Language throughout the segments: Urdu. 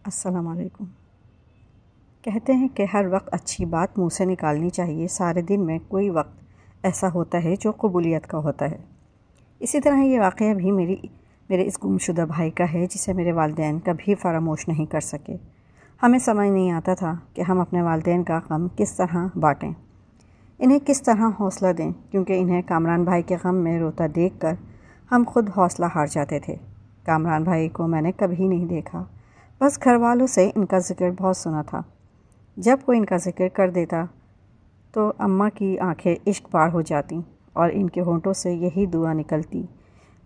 السلام علیکم۔ کہتے ہیں کہ ہر وقت اچھی بات منہ سے نکالنی چاہیے۔ سارے دن میں کوئی وقت ایسا ہوتا ہے جو قبولیت کا ہوتا ہے۔ اسی طرح یہ واقعہ بھی میرے اس گم شدہ بھائی کا ہے جسے میرے والدین کبھی فراموش نہیں کر سکے۔ ہمیں سمجھ نہیں آتا تھا کہ ہم اپنے والدین کا غم کس طرح بانٹیں، انہیں کس طرح حوصلہ دیں، کیونکہ انہیں کامران بھائی کے غم میں روتا دیکھ کر ہم خود حوصلہ ہار جاتے تھے۔ کامران بھائی کو میں نے کبھی نہیں دیکھا، بس گھر والوں سے ان کا ذکر بہت سنا تھا۔ جب کوئی ان کا ذکر کر دیتا تو اماں کی آنکھیں عشق بار ہو جاتیں اور ان کے ہونٹوں سے یہی دعا نکلتی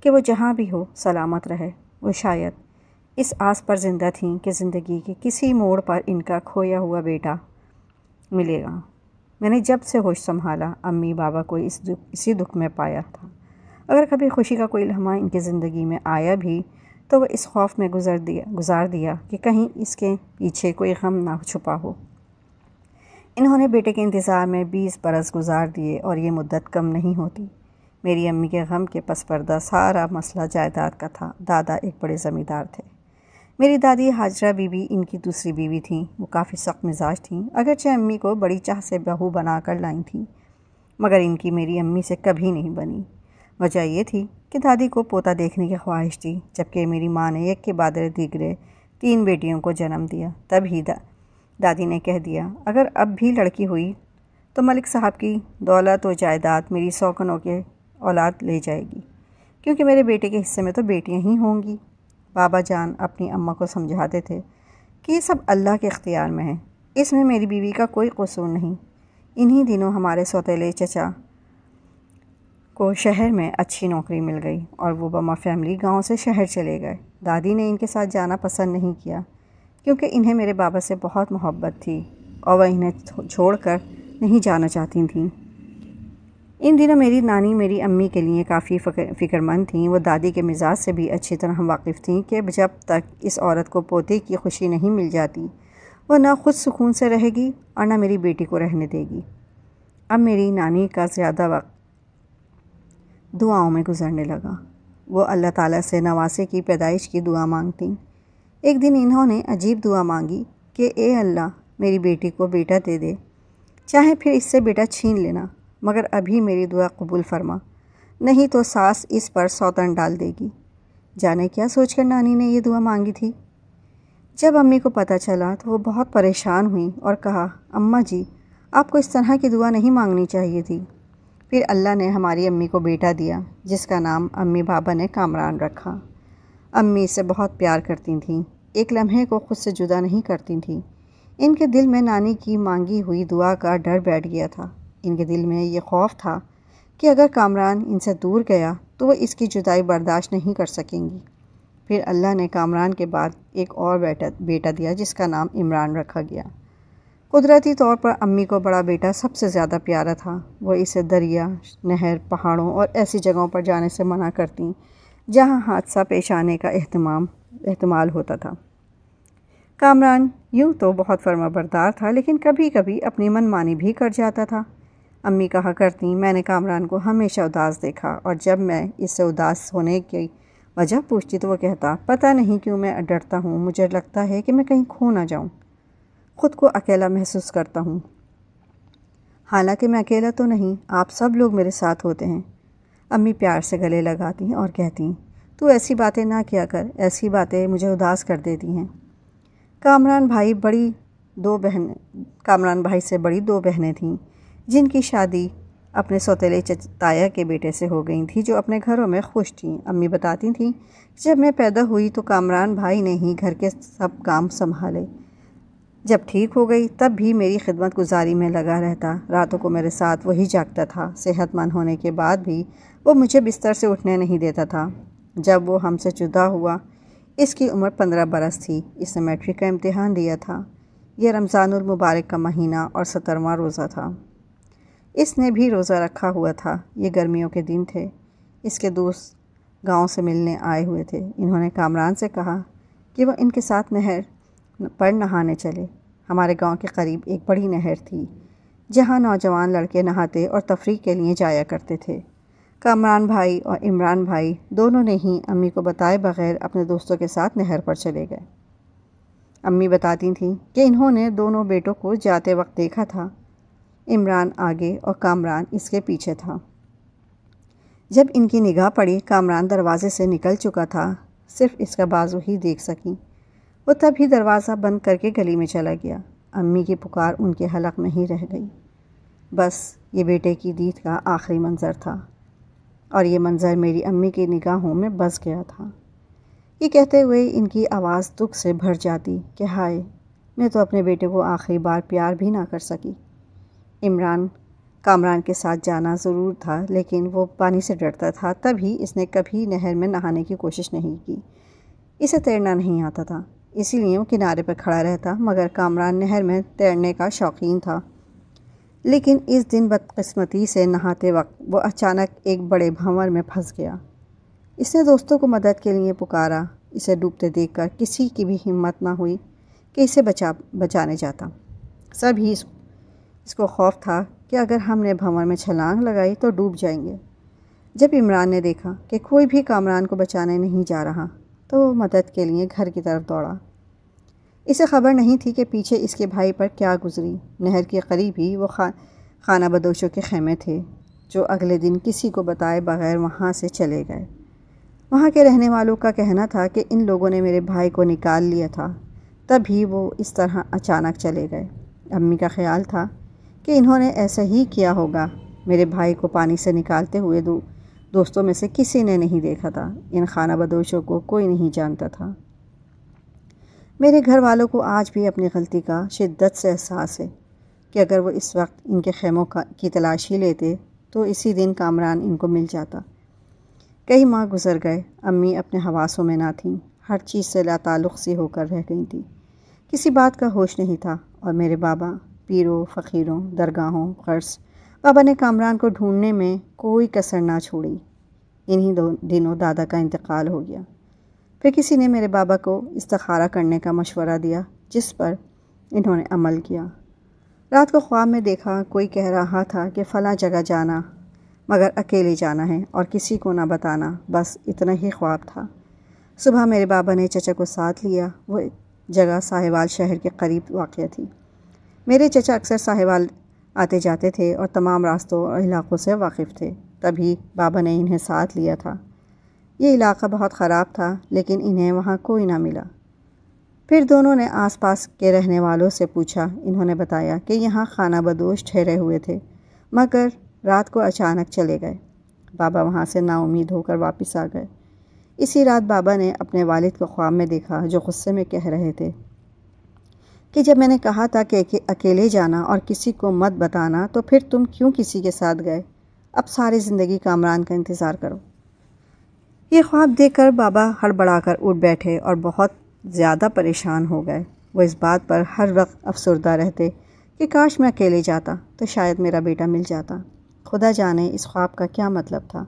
کہ وہ جہاں بھی ہو سلامت رہے۔ وہ شاید اس آس پر زندہ تھیں کہ زندگی کے کسی موڑ پر ان کا کھویا ہوا بیٹا ملے گا۔ میں نے جب سے ہوش سنبھالا امی بابا کو اسی دکھ میں پایا تھا۔ اگر کبھی خوشی کا کوئی لمحہ ان کی زندگی میں آیا بھی تو وہ اس خوف میں گزار دیا کہ کہیں اس کے پیچھے کوئی غم نہ چھپا ہو۔ انہوں نے بیٹے کے انتظار میں 20 برس گزار دیے اور یہ مدت کم نہیں ہوتی۔ میری امی کے غم کے پس پردہ سارا مسئلہ جائیداد کا تھا۔ دادا ایک بڑے زمیندار تھے۔ میری دادی حاجرہ بی بی ان کی دوسری بیوی تھیں۔ وہ کافی سخت مزاج تھیں، اگرچہ امی کو بڑی چاہ سے بہو بنا کر لائی تھیں، مگر ان کی میری امی سے کبھی نہیں بنی۔ وجہ یہ تھی کہ دادی کو پوتا دیکھنے کی خواہش تھی، جبکہ میری ماں نے ایک کے بعد دیگرے 3 بیٹیوں کو جنم دیا۔ تب ہی دادی نے کہہ دیا، اگر اب بھی لڑکی ہوئی تو ملک صاحب کی دولت و جائیداد میری سوکنوں کے اولاد لے جائے گی، کیونکہ میرے بیٹے کے حصے میں تو بیٹیاں ہی ہوں گی۔ بابا جان اپنی اماں کو سمجھاتے تھے کہ یہ سب اللہ کے اختیار میں ہے، اس میں میری بیوی کا کوئی قصور نہیں۔ انہی دنوں ہمارے سوتیلے چچا کو شہر میں اچھی نوکری مل گئی اور وہ بما فیملی گاؤں سے شہر چلے گئے۔ دادی نے ان کے ساتھ جانا پسند نہیں کیا، کیونکہ انہیں میرے بابا سے بہت محبت تھی اور وہ انہیں چھوڑ کر نہیں جانا چاہتی تھیں۔ ان دنوں میری نانی میری امی کے لیے کافی فکر مند تھیں۔ وہ دادی کے مزاج سے بھی اچھی طرح واقف تھیں کہ جب تک اس عورت کو پوتے کی خوشی نہیں مل جاتی وہ نہ خود سکون سے رہے گی اور نہ میری بیٹی کو رہنے دے گی۔ اب میری نانی کا زیادہ وقت دعاؤں میں گزرنے لگا۔ وہ اللہ تعالیٰ سے نواسے کی پیدائش کی دعا مانگتیں۔ ایک دن انہوں نے عجیب دعا مانگی کہ اے اللہ، میری بیٹی کو بیٹا دے دے، چاہے پھر اس سے بیٹا چھین لینا، مگر ابھی میری دعا قبول فرما، نہیں تو ساس اس پر سوتن ڈال دے گی۔ جانے کیا سوچ کر نانی نے یہ دعا مانگی تھی۔ جب امی کو پتہ چلا تو وہ بہت پریشان ہوئیں اور کہا، اماں جی، آپ کو اس طرح کی دعا نہیں مانگنی چاہیے تھی۔ پھر اللہ نے ہماری امی کو بیٹا دیا، جس کا نام امی بابا نے کامران رکھا۔ امی اسے بہت پیار کرتی تھیں، ایک لمحے کو خود سے جدا نہیں کرتی تھیں۔ ان کے دل میں نانی کی مانگی ہوئی دعا کا ڈر بیٹھ گیا تھا۔ ان کے دل میں یہ خوف تھا کہ اگر کامران ان سے دور گیا تو وہ اس کی جدائی برداشت نہیں کر سکیں گی۔ پھر اللہ نے کامران کے بعد ایک اور بیٹا دیا جس کا نام عمران رکھا گیا۔ قدرتی طور پر امی کو بڑا بیٹا سب سے زیادہ پیارا تھا۔ وہ اسے دریا، نہر، پہاڑوں اور ایسی جگہوں پر جانے سے منع کرتیں جہاں حادثہ پیش آنے کا احتمال ہوتا تھا۔ کامران یوں تو بہت فرما بردار تھا، لیکن کبھی کبھی اپنی من مانی بھی کر جاتا تھا۔ امی کہا کرتیں، میں نے کامران کو ہمیشہ اداس دیکھا، اور جب میں اس سے اداس ہونے کی وجہ پوچھتی تو وہ کہتا، پتہ نہیں کیوں میں ڈرتا ہوں، مجھے لگتا ہے کہ میں کہیں کھو نہ جاؤں، خود کو اکیلا محسوس کرتا ہوں۔ حالانکہ میں اکیلا تو نہیں، آپ سب لوگ میرے ساتھ ہوتے ہیں۔ امی پیار سے گلے لگاتی اور کہتی، تو ایسی باتیں نہ کیا کر، ایسی باتیں مجھے اداس کر دیتی ہیں۔ کامران بھائی سے بڑی 2 بہنیں تھیں، جن کی شادی اپنے سوتیلے تایا کے بیٹے سے ہو گئی تھی، جو اپنے گھروں میں خوش تھیں۔ امی بتاتی تھیں، جب میں پیدا ہوئی تو کامران بھائی نے ہی گھر کے سب کام سنبھالے۔ جب ٹھیک ہو گئی تب بھی میری خدمت گزاری میں لگا رہتا، راتوں کو میرے ساتھ وہی جاگتا تھا۔ صحت مند ہونے کے بعد بھی وہ مجھے بستر سے اٹھنے نہیں دیتا تھا۔ جب وہ ہم سے جدا ہوا اس کی عمر 15 برس تھی۔ اس نے میٹرک کا امتحان دیا تھا۔ یہ رمضان المبارک کا مہینہ اور 17واں روزہ تھا۔ اس نے بھی روزہ رکھا ہوا تھا۔ یہ گرمیوں کے دن تھے۔ اس کے دوست گاؤں سے ملنے آئے ہوئے تھے۔ انہوں نے کامران سے کہا کہ وہ ان کے ساتھ نہر پر نہانے چلے۔ ہمارے گاؤں کے قریب ایک بڑی نہر تھی جہاں نوجوان لڑکے نہاتے اور تفریح کے لیے جایا کرتے تھے۔ کامران بھائی اور عمران بھائی دونوں نے ہی امی کو بتائے بغیر اپنے دوستوں کے ساتھ نہر پر چلے گئے۔ امی بتاتی تھیں کہ انہوں نے دونوں بیٹوں کو جاتے وقت دیکھا تھا۔ عمران آگے اور کامران اس کے پیچھے تھا۔ جب ان کی نگاہ پڑی، کامران دروازے سے نکل چکا تھا، صرف اس کا بازو ہی دیکھ سکیں۔ وہ تب ہی دروازہ بند کر کے گلی میں چلا گیا۔ امی کی پکار ان کے حلق میں ہی رہ گئی۔ بس یہ بیٹے کی دید کا آخری منظر تھا، اور یہ منظر میری امی کی نگاہوں میں بس گیا تھا۔ یہ کہتے ہوئے ان کی آواز دکھ سے بھر جاتی کہ ہائے، میں تو اپنے بیٹے کو آخری بار پیار بھی نہ کر سکی۔ کامران کے ساتھ جانا ضرور تھا، لیکن وہ پانی سے ڈرتا تھا، تبھی اس نے کبھی نہر میں نہانے کی کوشش نہیں کی۔ اسے تیرنا نہیں آتا تھا، اسی لیے وہ کنارے پر کھڑا رہتا، مگر کامران نہر میں تیرنے کا شوقین تھا۔ لیکن اس دن بدقسمتی سے نہاتے وقت وہ اچانک ایک بڑے بھنور میں پھنس گیا۔ اس نے دوستوں کو مدد کے لیے پکارا۔ اسے ڈوبتے دیکھ کر کسی کی بھی ہمت نہ ہوئی کہ اسے بچانے جاتا۔ سبھی اس کو خوف تھا کہ اگر ہم نے بھنور میں چھلانگ لگائی تو ڈوب جائیں گے۔ جب عمران نے دیکھا کہ کوئی بھی کامران کو بچانے نہیں جا رہا تو وہ مدد کے لیے گھر کی طرف دوڑا۔ اسے خبر نہیں تھی کہ پیچھے اس کے بھائی پر کیا گزری۔ نہر کے قریب ہی وہ خانہ بدوشوں کے خیمے تھے، جو اگلے دن کسی کو بتائے بغیر وہاں سے چلے گئے۔ وہاں کے رہنے والوں کا کہنا تھا کہ ان لوگوں نے میرے بھائی کو نکال لیا تھا، تبھی وہ اس طرح اچانک چلے گئے۔ امی کا خیال تھا کہ انہوں نے ایسا ہی کیا ہوگا۔ میرے بھائی کو پانی سے نکالتے ہوئے دوستوں میں سے کسی نے نہیں دیکھا تھا۔ ان خانہ بدوشوں کو کوئی نہیں جانتا تھا۔ میرے گھر والوں کو آج بھی اپنی غلطی کا شدت سے احساس ہے کہ اگر وہ اس وقت ان کے خیموں کی تلاشی لیتے تو اسی دن کامران ان کو مل جاتا۔ کئی ماہ گزر گئے۔ امی اپنے حواسوں میں نہ تھیں، ہر چیز سے لا تعلق سی ہو کر رہ گئی تھی۔ کسی بات کا ہوش نہیں تھا، اور میرے بابا پیروں، فقیروں، درگاہوں، قرض، بابا نے کامران کو ڈھونڈنے میں کوئی کسر نہ چھوڑی۔ انہی دنوں دادا کا انتقال ہو گیا۔ پھر کسی نے میرے بابا کو استخارہ کرنے کا مشورہ دیا، جس پر انہوں نے عمل کیا۔ رات کو خواب میں دیکھا کوئی کہہ رہا تھا کہ فلاں جگہ جانا، مگر اکیلے جانا ہے اور کسی کو نہ بتانا، بس اتنا ہی خواب تھا۔ صبح میرے بابا نے چچا کو ساتھ لیا۔ وہ جگہ ساہیوال شہر کے قریب واقع تھی۔ میرے چچا اکثر ساہیوال آتے جاتے تھے اور تمام راستوں اور علاقوں سے واقف تھے، تبھی بابا نے انہیں ساتھ لیا تھا۔ یہ علاقہ بہت خراب تھا، لیکن انہیں وہاں کوئی نہ ملا۔ پھر دونوں نے آس پاس کے رہنے والوں سے پوچھا۔ انہوں نے بتایا کہ یہاں خانہ بدوش ٹھہرے ہوئے تھے، مگر رات کو اچانک چلے گئے۔ بابا وہاں سے نا امید ہو کر واپس آ گئے۔ اسی رات بابا نے اپنے والد کو خواب میں دیکھا، جو غصے میں کہہ رہے تھے کہ جب میں نے کہا تھا کہ اکیلے جانا اور کسی کو مت بتانا تو پھر تم کیوں کسی کے ساتھ گئے؟ اب ساری زندگی کامران کا انتظار کرو۔ یہ خواب دیکھ کر بابا ہڑبڑا کر اٹھ بیٹھے اور بہت زیادہ پریشان ہو گئے۔ وہ اس بات پر ہر وقت افسردہ رہتے کہ کاش میں اکیلے جاتا تو شاید میرا بیٹا مل جاتا۔ خدا جانے اس خواب کا کیا مطلب تھا،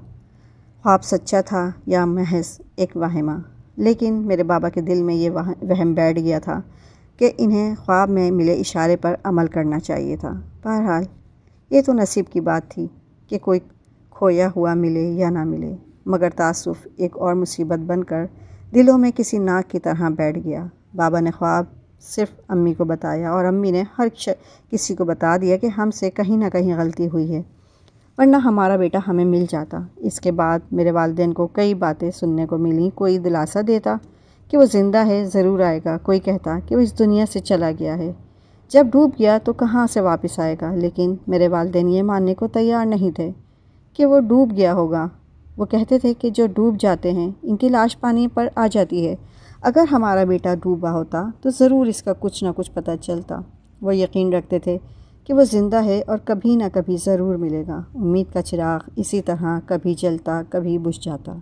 خواب سچا تھا یا محض ایک وہمہ۔ لیکن میرے بابا کے دل میں یہ وہم بیٹھ گیا تھا کہ انہیں خواب میں ملے اشارے پر عمل کرنا چاہیے تھا۔ بہرحال یہ تو نصیب کی بات تھی کہ کوئی کھویا ہوا ملے یا نہ ملے، مگر تعصب ایک اور مصیبت بن کر دلوں میں کسی ناک کی طرح بیٹھ گیا۔ بابا نے خواب صرف امی کو بتایا اور امی نے ہر کسی کو بتا دیا کہ ہم سے کہیں نہ کہیں غلطی ہوئی ہے، ورنہ ہمارا بیٹا ہمیں مل جاتا۔ اس کے بعد میرے والدین کو کئی باتیں سننے کو ملیں۔ کوئی دلاسا دیتا کہ وہ زندہ ہے، ضرور آئے گا۔ کوئی کہتا کہ وہ اس دنیا سے چلا گیا ہے، جب ڈوب گیا تو کہاں سے واپس آئے گا۔ لیکن میرے والدین یہ ماننے کو تیار نہیں تھے کہ وہ ڈوب گیا ہوگا۔ وہ کہتے تھے کہ جو ڈوب جاتے ہیں ان کی لاش پانی پر آ جاتی ہے، اگر ہمارا بیٹا ڈوبا ہوتا تو ضرور اس کا کچھ نہ کچھ پتہ چلتا۔ وہ یقین رکھتے تھے کہ وہ زندہ ہے اور کبھی نہ کبھی ضرور ملے گا۔ امید کا چراغ اسی طرح کبھی جلتا کبھی بجھ جاتا۔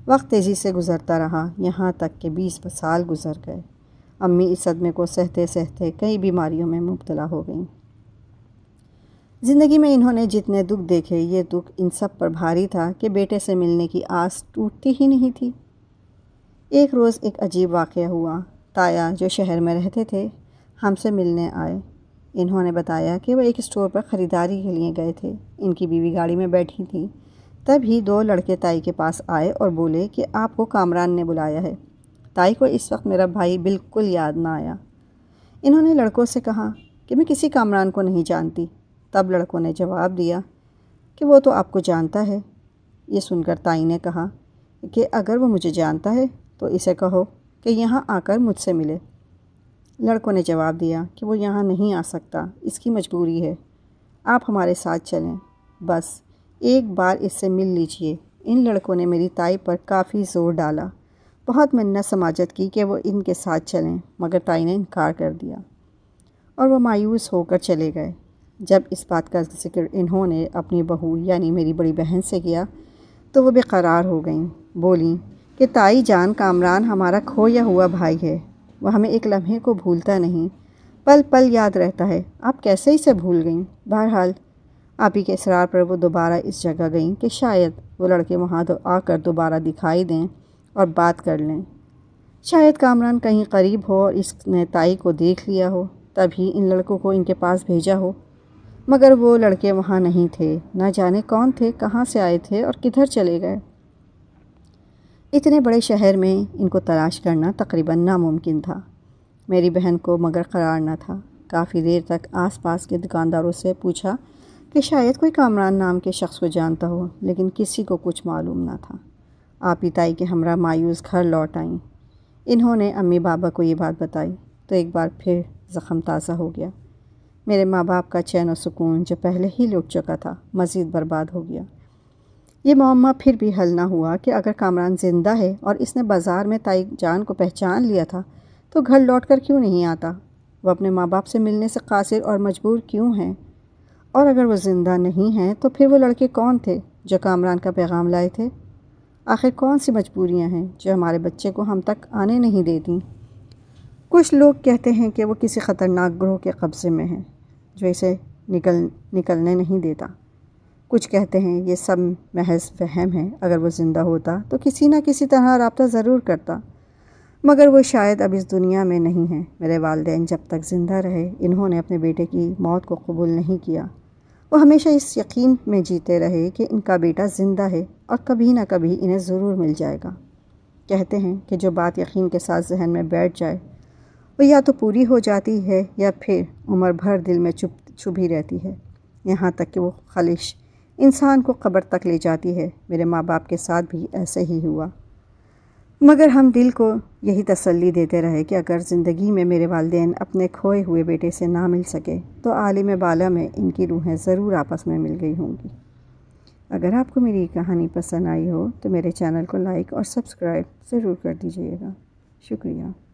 وقت تیزی سے گزرتا رہا، یہاں تک کہ 20 سال گزر گئے۔ امی اس صدمے کو سہتے سہتے کئی بیماریوں میں مبتلا ہو گئیں۔ زندگی میں انہوں نے جتنے دکھ دیکھے، یہ دکھ ان سب پر بھاری تھا کہ بیٹے سے ملنے کی آس ٹوٹتی ہی نہیں تھی۔ ایک روز ایک عجیب واقعہ ہوا۔ تایا جو شہر میں رہتے تھے ہم سے ملنے آئے۔ انہوں نے بتایا کہ وہ ایک اسٹور پر خریداری کے لیے گئے تھے۔ ان کی بیوی گاڑی میں بیٹھی تھی، تبھی 2 لڑکے تائی کے پاس آئے اور بولے کہ آپ کو کامران نے بلایا ہے۔ تائی کو اس وقت میرا بھائی بالکل یاد نہ آیا۔ انہوں نے لڑکوں سے کہا کہ میں کسی کامران کو نہیں جانتی۔ تب لڑکوں نے جواب دیا کہ وہ تو آپ کو جانتا ہے۔ یہ سن کر تائی نے کہا کہ اگر وہ مجھے جانتا ہے تو اسے کہو کہ یہاں آ کر مجھ سے ملے۔ لڑکوں نے جواب دیا کہ وہ یہاں نہیں آ سکتا، اس کی مجبوری ہے، آپ ہمارے ساتھ چلیں، بس ایک بار اس سے مل لیجئے۔ ان لڑکوں نے میری تائی پر کافی زور ڈالا، بہت منت سماجت کی کہ وہ ان کے ساتھ چلیں، مگر تائی نے انکار کر دیا اور وہ مایوس ہو کر چلے گئے۔ جب اس بات کا ذکر انہوں نے اپنی بہو یعنی میری بڑی بہن سے کیا تو وہ بے قرار ہو گئیں، بولیں کہ تائی جان، کامران ہمارا کھویا ہوا بھائی ہے، وہ ہمیں ایک لمحے کو بھولتا نہیں، پل پل یاد رہتا ہے، آپ کیسے اسے بھول گئیں؟ بہرحال آپ ہی کے اصرار پر وہ دوبارہ اس جگہ گئیں کہ شاید وہ لڑکے وہاں آ کر دوبارہ دکھائی دیں اور بات کر لیں۔ شاید کامران کہیں قریب ہو اور اس نے تائی کو دیکھ لیا ہو، تبھی ان لڑکوں کو ان کے پاس بھیجا ہو، مگر وہ لڑکے وہاں نہیں تھے، نہ جانے کون تھے، کہاں سے آئے تھے اور کدھر چلے گئے۔ اتنے بڑے شہر میں ان کو تلاش کرنا تقریباً ناممکن تھا۔ میری بہن کو مگر قرار نہ تھا۔ کافی دیر تک آس پاس کے دکانداروں سے پوچھا کہ شاید کوئی کامران نام کے شخص کو جانتا ہو، لیکن کسی کو کچھ معلوم نہ تھا۔ آپ ہی تائی کے ہمراہ مایوس گھر لوٹ آئیں۔ انہوں نے امی بابا کو یہ بات بتائی تو ایک بار پھر زخم تازہ ہو گیا۔ میرے ماں باپ کا چین و سکون جو پہلے ہی لٹ چکا تھا، مزید برباد ہو گیا۔ یہ معمہ پھر بھی حل نہ ہوا کہ اگر کامران زندہ ہے اور اس نے بازار میں تائی جان کو پہچان لیا تھا تو گھر لوٹ کر کیوں نہیں آتا؟ وہ اپنے ماں باپ سے ملنے سے قاصر اور مجبور کیوں ہیں؟ اور اگر وہ زندہ نہیں ہیں تو پھر وہ لڑکے کون تھے جو کامران کا پیغام لائے تھے؟ آخر کون سی مجبوریاں ہیں جو ہمارے بچے کو ہم تک آنے نہیں دیتی؟ کچھ لوگ کہتے ہیں کہ وہ کسی خطرناک گروہ کے قبضے میں ہیں جو اسے نکلنے نہیں دیتا۔ کچھ کہتے ہیں یہ سب محض وہم ہے، اگر وہ زندہ ہوتا تو کسی نہ کسی طرح رابطہ ضرور کرتا، مگر وہ شاید اب اس دنیا میں نہیں ہیں۔ میرے والدین جب تک زندہ رہے انہوں نے اپنے بیٹے کی موت کو قبول نہیں کیا۔ وہ ہمیشہ اس یقین میں جیتے رہے کہ ان کا بیٹا زندہ ہے اور کبھی نہ کبھی انہیں ضرور مل جائے گا۔ کہتے ہیں کہ جو بات یقین کے ساتھ ذہن میں بیٹھ جائے وہ یا تو پوری ہو جاتی ہے یا پھر عمر بھر دل میں چھپی رہتی ہے، یہاں تک کہ وہ خواہش انسان کو قبر تک لے جاتی ہے۔ میرے ماں باپ کے ساتھ بھی ایسے ہی ہوا، مگر ہم دل کو یہی تسلی دیتے رہے کہ اگر زندگی میں میرے والدین اپنے کھوئے ہوئے بیٹے سے نہ مل سکے تو عالم بالا میں ان کی روحیں ضرور آپس میں مل گئی ہوں گی۔ اگر آپ کو میری کہانی پسند آئی ہو تو میرے چینل کو لائک اور سبسکرائب ضرور کر دیجیے گا۔ شکریہ۔